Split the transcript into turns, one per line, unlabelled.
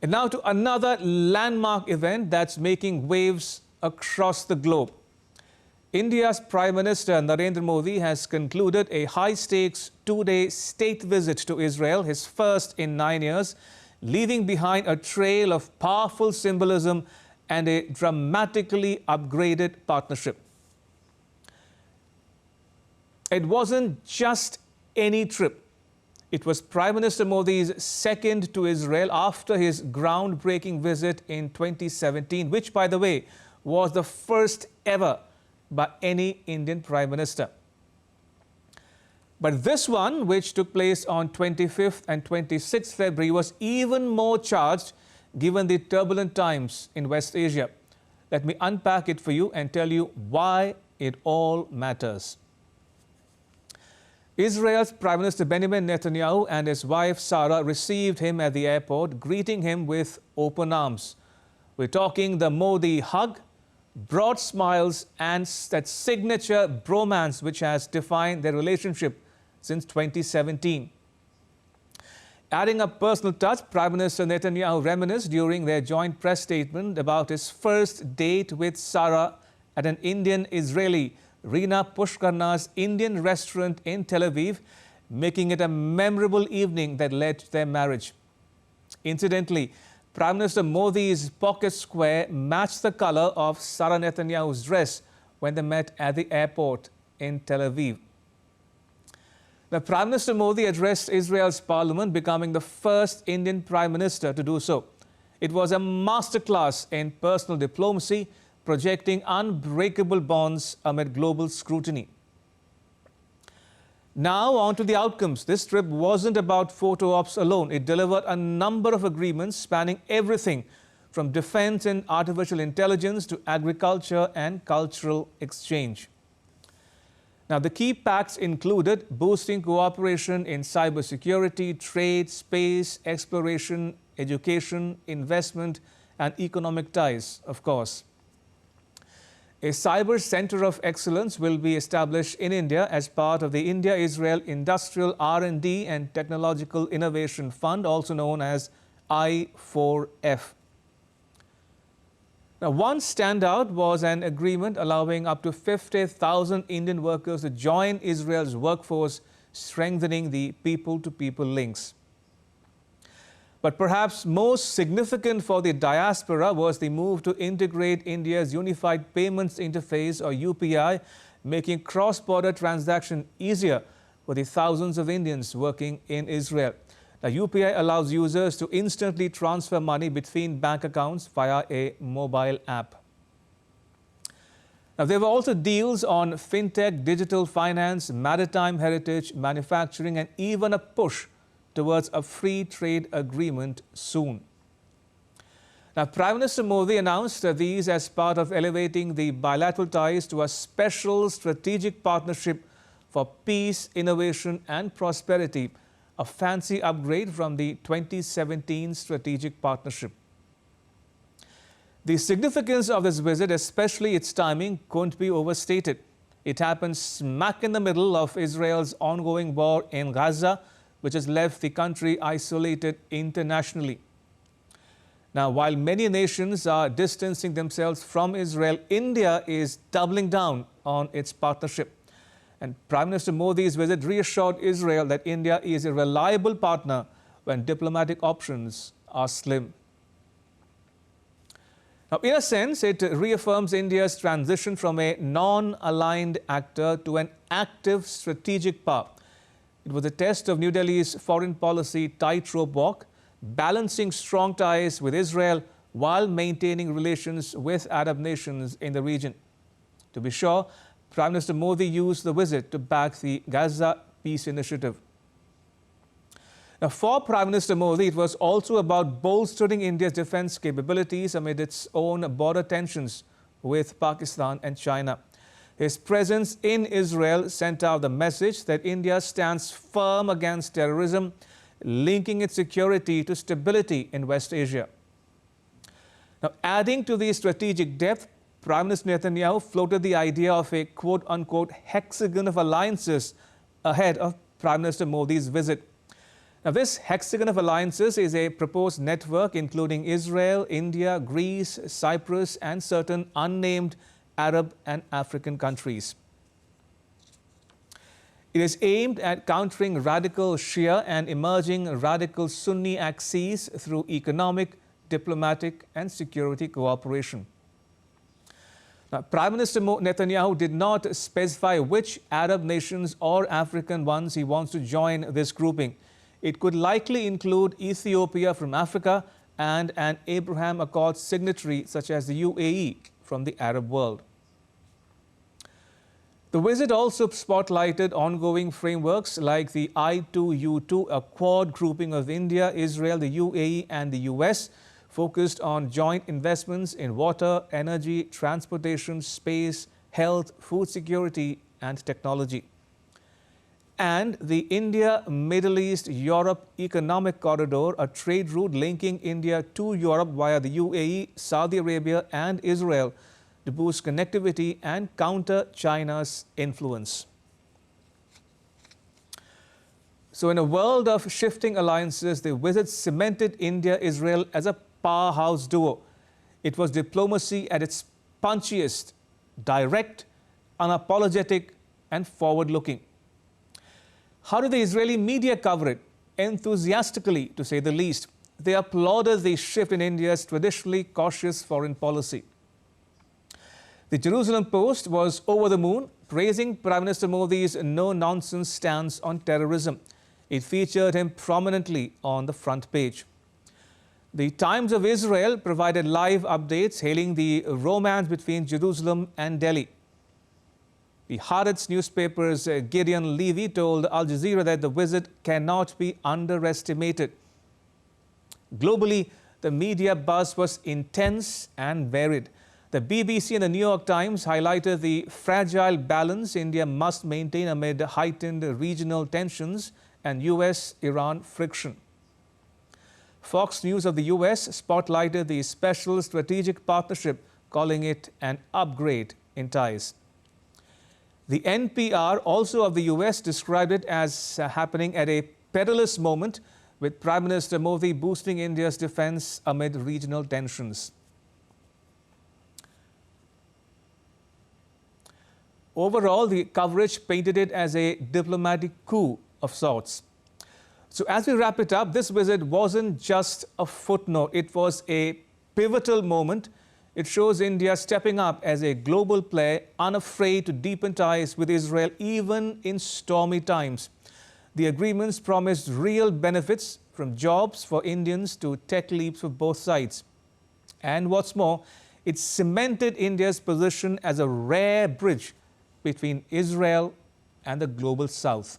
And now to another landmark event that's making waves across the globe. India's Prime Minister Narendra Modi has concluded a high-stakes two-day state visit to Israel, his first in 9 years, leaving behind a trail of powerful symbolism and a dramatically upgraded partnership. It wasn't just any trip. It was Prime Minister Modi's second to Israel after his groundbreaking visit in 2017, which, by the way, was the first ever by any Indian Prime Minister. But this one, which took place on 25th and 26th February, was even more charged given the turbulent times in West Asia. Let me unpack it for you and tell you why it all matters. Israel's Prime Minister Benjamin Netanyahu and his wife Sarah received him at the airport, greeting him with open arms. We're talking the Modi hug, broad smiles and that signature bromance which has defined their relationship since 2017. Adding a personal touch, Prime Minister Netanyahu reminisced during their joint press statement about his first date with Sarah at an Indian-Israeli Rina Pushkarna's Indian restaurant in Tel Aviv, making it a memorable evening that led to their marriage. Incidentally, Prime Minister Modi's pocket square matched the color of Sarah Netanyahu's dress when they met at the airport in Tel Aviv. Now, Prime Minister Modi addressed Israel's parliament, becoming the first Indian Prime Minister to do so. It was a masterclass in personal diplomacy, projecting unbreakable bonds amid global scrutiny. Now on to the outcomes. This trip wasn't about photo ops alone. It delivered a number of agreements spanning everything from defense and artificial intelligence to agriculture and cultural exchange. Now, the key pacts included boosting cooperation in cybersecurity, trade, space, exploration, education, investment, and economic ties, of course. A cyber center of excellence will be established in India as part of the India-Israel Industrial R&D and Technological Innovation Fund, also known as I4F. Now, one standout was an agreement allowing up to 50,000 Indian workers to join Israel's workforce, strengthening the people-to-people links. But perhaps most significant for the diaspora was the move to integrate India's Unified Payments Interface, or UPI, making cross-border transaction easier for the thousands of Indians working in Israel. Now, UPI allows users to instantly transfer money between bank accounts via a mobile app. Now, there were also deals on fintech, digital finance, maritime heritage, manufacturing, and even a push towards a free trade agreement soon. Now, Prime Minister Modi announced these as part of elevating the bilateral ties to a special strategic partnership for peace, innovation, and prosperity, a fancy upgrade from the 2017 strategic partnership. The significance of this visit, especially its timing, couldn't be overstated. It happened smack in the middle of Israel's ongoing war in Gaza, which has left the country isolated internationally. Now, while many nations are distancing themselves from Israel, India is doubling down on its partnership. And Prime Minister Modi's visit reassured Israel that India is a reliable partner when diplomatic options are slim. Now, in a sense, it reaffirms India's transition from a non-aligned actor to an active strategic power. It was a test of New Delhi's foreign policy tightrope walk, balancing strong ties with Israel while maintaining relations with Arab nations in the region. To be sure, Prime Minister Modi used the visit to back the Gaza peace initiative. Now, for Prime Minister Modi, it was also about bolstering India's defense capabilities amid its own border tensions with Pakistan and China. His presence in Israel sent out the message that India stands firm against terrorism, linking its security to stability in West Asia. Now, adding to the strategic depth, Prime Minister Netanyahu floated the idea of a quote-unquote hexagon of alliances ahead of Prime Minister Modi's visit. Now, this hexagon of alliances is a proposed network including Israel, India, Greece, Cyprus, and certain unnamed Arab and African countries. It is aimed at countering radical Shia and emerging radical Sunni axes through economic, diplomatic, and security cooperation. Now, Prime Minister Netanyahu did not specify which Arab nations or African ones he wants to join this grouping. It could likely include Ethiopia from Africa and an Abraham Accords signatory such as the UAE from the Arab world. The visit also spotlighted ongoing frameworks like the I2U2, a quad grouping of India, Israel, the UAE and the US, focused on joint investments in water, energy, transportation, space, health, food security and technology. And the India-Middle East-Europe Economic Corridor, a trade route linking India to Europe via the UAE, Saudi Arabia and Israel to boost connectivity and counter China's influence. So in a world of shifting alliances, the visit cemented India-Israel as a powerhouse duo. It was diplomacy at its punchiest, direct, unapologetic and forward-looking. How did the Israeli media cover it? Enthusiastically, to say the least. They applauded the shift in India's traditionally cautious foreign policy. The Jerusalem Post was over the moon, praising Prime Minister Modi's no-nonsense stance on terrorism. It featured him prominently on the front page. The Times of Israel provided live updates hailing the romance between Jerusalem and Delhi. The Haaretz newspaper's Gideon Levy told Al Jazeera that the visit cannot be underestimated. Globally, the media buzz was intense and varied. The BBC and the New York Times highlighted the fragile balance India must maintain amid heightened regional tensions and US-Iran friction. Fox News of the US spotlighted the special strategic partnership, calling it an upgrade in ties. The NPR, also of the US, described it as happening at a perilous moment, with Prime Minister Modi boosting India's defense amid regional tensions. Overall, the coverage painted it as a diplomatic coup of sorts. So as we wrap it up, this visit wasn't just a footnote. It was a pivotal moment. It shows India stepping up as a global player, unafraid to deepen ties with Israel even in stormy times. The agreements promised real benefits, from jobs for Indians to tech leaps for both sides. And what's more, it cemented India's position as a rare bridge between Israel and the global South.